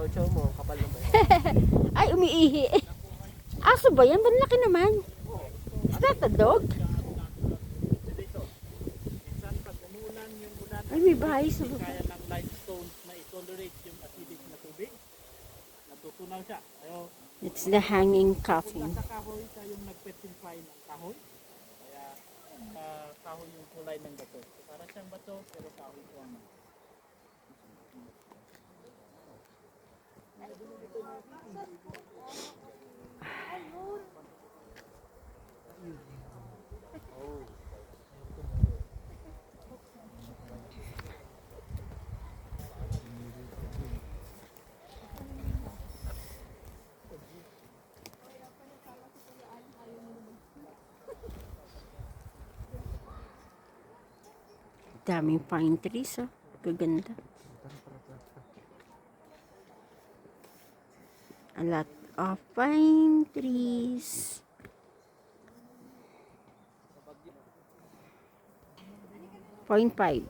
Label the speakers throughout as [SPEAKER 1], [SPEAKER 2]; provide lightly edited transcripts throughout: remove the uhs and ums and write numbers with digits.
[SPEAKER 1] chow mo, kapal naman.
[SPEAKER 2] Ay, umiihi. Aso ba yan? Ba't laki naman? Is that a dog?
[SPEAKER 1] Minsan pag umulan yung ulan,
[SPEAKER 2] Ay, may bahay sa baba.
[SPEAKER 1] kaya ng limestone na i-tolerate yung acidic na tubig. Natutunaw siya. Ayo,
[SPEAKER 2] It's the hanging coffin.
[SPEAKER 1] sa kahoy siya yung nagpesimplify ng kahoy. Kaya kahoy yung kulay ng bato. So, para siyang bato pero kahoy po ang
[SPEAKER 2] Daming pine trees, oh. Gaganda. A lot of pine trees. Point 5.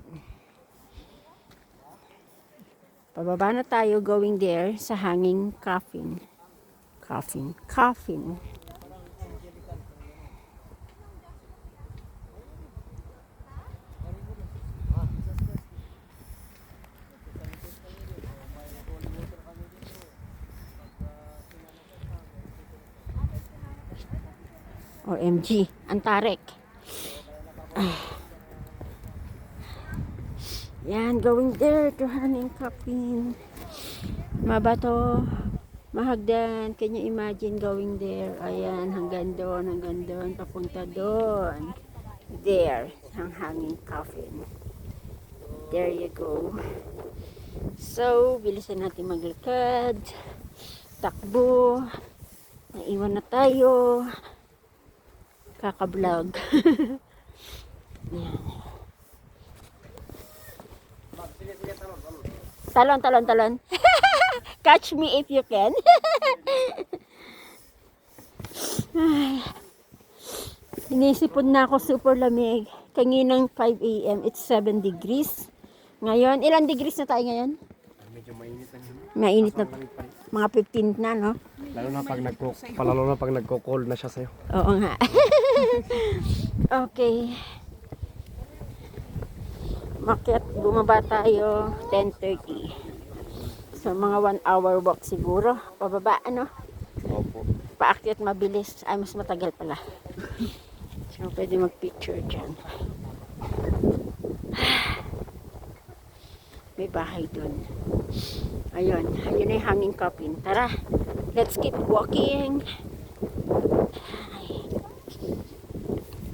[SPEAKER 2] Pababa na tayo going there sa hanging coffin. Coffin. OMG, Antarek. Yan, going there to hanging coffin. Mabato, mahagdan. Can you imagine going there? Ayan, hanggang doon, papunta doon. There, ang hanging coffin. There you go. So, bilisan natin maglakad. Takbo. Naiwan na tayo. Kaka-vlog. Yan. Talon. Catch me if you can. Ay. Inisipon na ako, super lamig. Kaninang 5 a.m. It's 7 degrees. Ngayon, ilang degrees na tayo ngayon?
[SPEAKER 1] medyo mainit lang yun.
[SPEAKER 2] Mainit na. Mga 15 na, no?
[SPEAKER 1] Lalo na pag nagko-cold na siya sa'yo.
[SPEAKER 2] Oo nga. Okay. Makyat, bumaba tayo 10:30. So, mga 1 hour walk siguro. Pababa, ano?
[SPEAKER 1] Opo.
[SPEAKER 2] Paakyat mabilis. Ay, mas matagal pala. So, pwede mag-picture dyan. May bahay dun. Ayun. Ayun na yung hanging coffin. Tara. Let's keep walking.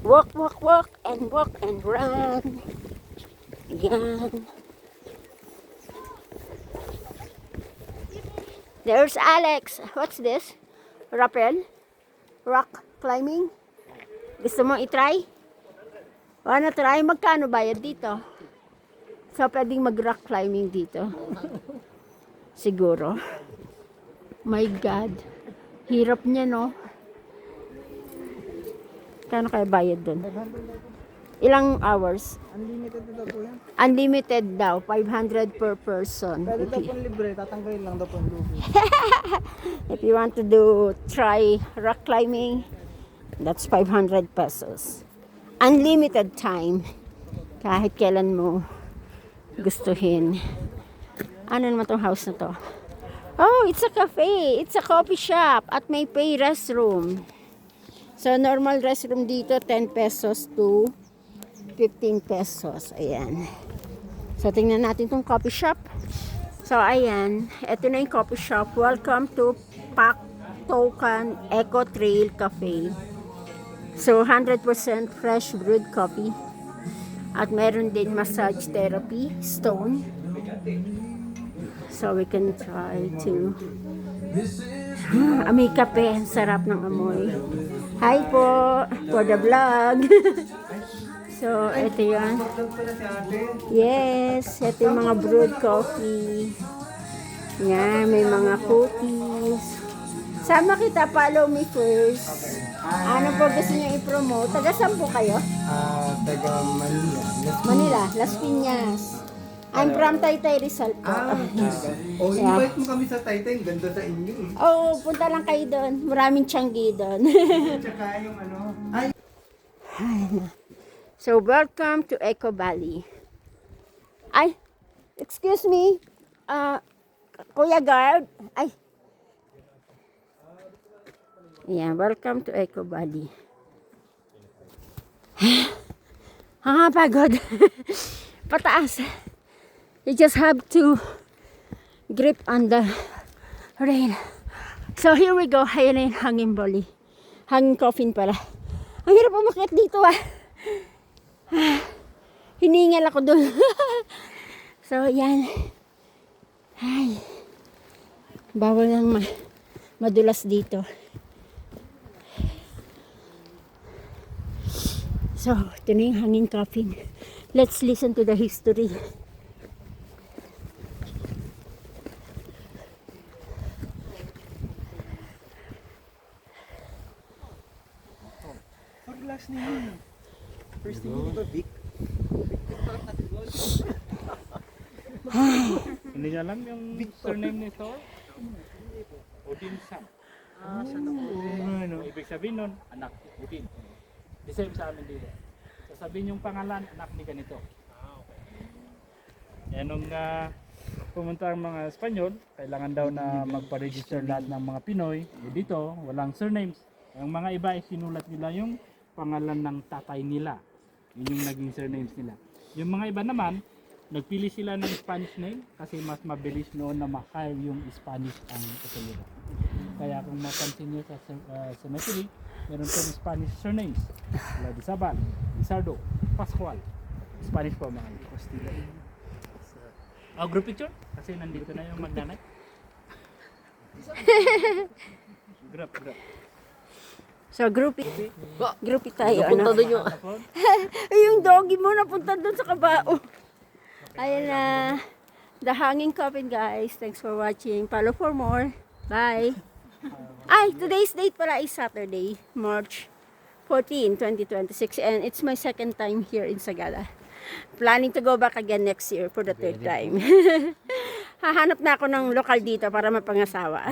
[SPEAKER 2] Walk and run. Ayan. There's Alex. What's this? Rappel? Rock climbing? Gusto mo i-try? Wanna try? Magkano bayad dito? So, pwedeng mag-rock climbing dito. Siguro. My God. Hirap niya, no? Kano kaya bayad doon? Ilang hours?
[SPEAKER 1] Unlimited na daw po yan.
[SPEAKER 2] Unlimited daw. 500 per person.
[SPEAKER 1] Pwede daw po libre, tatanggalin lang daw po yung lubi.
[SPEAKER 2] If you want to try rock climbing, that's 500 pesos. Unlimited time. Kahit kailan mo gustuhin. Ano naman tong house na to? Oh, it's a cafe. It's a coffee shop. At may pay restroom. So, normal restroom dito, 10 pesos to 15 pesos. Ayan. So, tingnan natin tong coffee shop. So, ayan. Ito na yung coffee shop. Welcome to Pak Tokan Eco Trail Cafe. So, 100% fresh brewed coffee. At meron din massage therapy, stone. So, we can try to... Amoy kape. Sarap ng amoy. Hi po! For the vlog. So, ito yan. Yes, ito yung mga brewed coffee. Yan, may mga cookies. Sama kita, follow me first. Ano po gusto niyo i-promote? Taga saan po kayo?
[SPEAKER 1] Taga Manila.
[SPEAKER 2] Manila, Las Piñas. I'm from Taytay Rizal po.
[SPEAKER 3] Oh,
[SPEAKER 2] Yeah.
[SPEAKER 3] invite mo kami sa Taytay. Ganda sa inyo eh.
[SPEAKER 2] Oo, punta lang kayo doon. Maraming tiyanggi doon.
[SPEAKER 3] Tsaka yung ano. Ay,
[SPEAKER 2] So, welcome to Eco Valley. Ay, excuse me. Kuya Guard. Ay. Yeah, welcome to Eco Valley. Pagod. Pataas. You just have to grip on the rain. So, here we go. Ayan na yung hanging boli. Hanging coffin pala. Ang hirap umakyat dito Hiningal ako dun. So, yan. Ay. Bawal lang madulas dito. So, ito na yung hanging coffin. Let's listen to the history.
[SPEAKER 3] pag-glass niya. First thing, di ba, Vic?
[SPEAKER 1] Hindi niya alam yung surname ni Thor? Odin Sam. Ibig sabihin nun, anak ni Odin. The same sa amin dito. Sasabihin yung pangalan, anak ni ganito. Yan nung pumunta ang mga Espanyol, kailangan daw na magpa-register lahat ng mga Pinoy. Dito, walang surnames. Ang mga iba ay sinulat nila yung pangalan ng tatay nila. Yun yung naging surnames nila. Yung mga iba naman, nagpili sila ng Spanish name kasi mas mabilis noon na ma-hire yung Spanish ang kasalira. Kaya kung mapansin nyo sa cemetery, meron pong Spanish surnames. Ladizabal, Lizardo, Pascual. Spanish po mga ito. Group picture? Kasi nandito na yung magnanay. Group.
[SPEAKER 2] So, groupie tayo.
[SPEAKER 4] Napunta
[SPEAKER 2] Ano?
[SPEAKER 4] doon yung...
[SPEAKER 2] Yung doggy mo napunta doon sa kabao. Ayan na. The hanging coffin, guys. Thanks for watching. Follow for more. Bye. Ay, today's date pala is Saturday, March 14, 2026. And it's my second time here in Sagada. Planning to go back again next year for the third time. Hahanap na ako ng lokal dito para mapangasawa.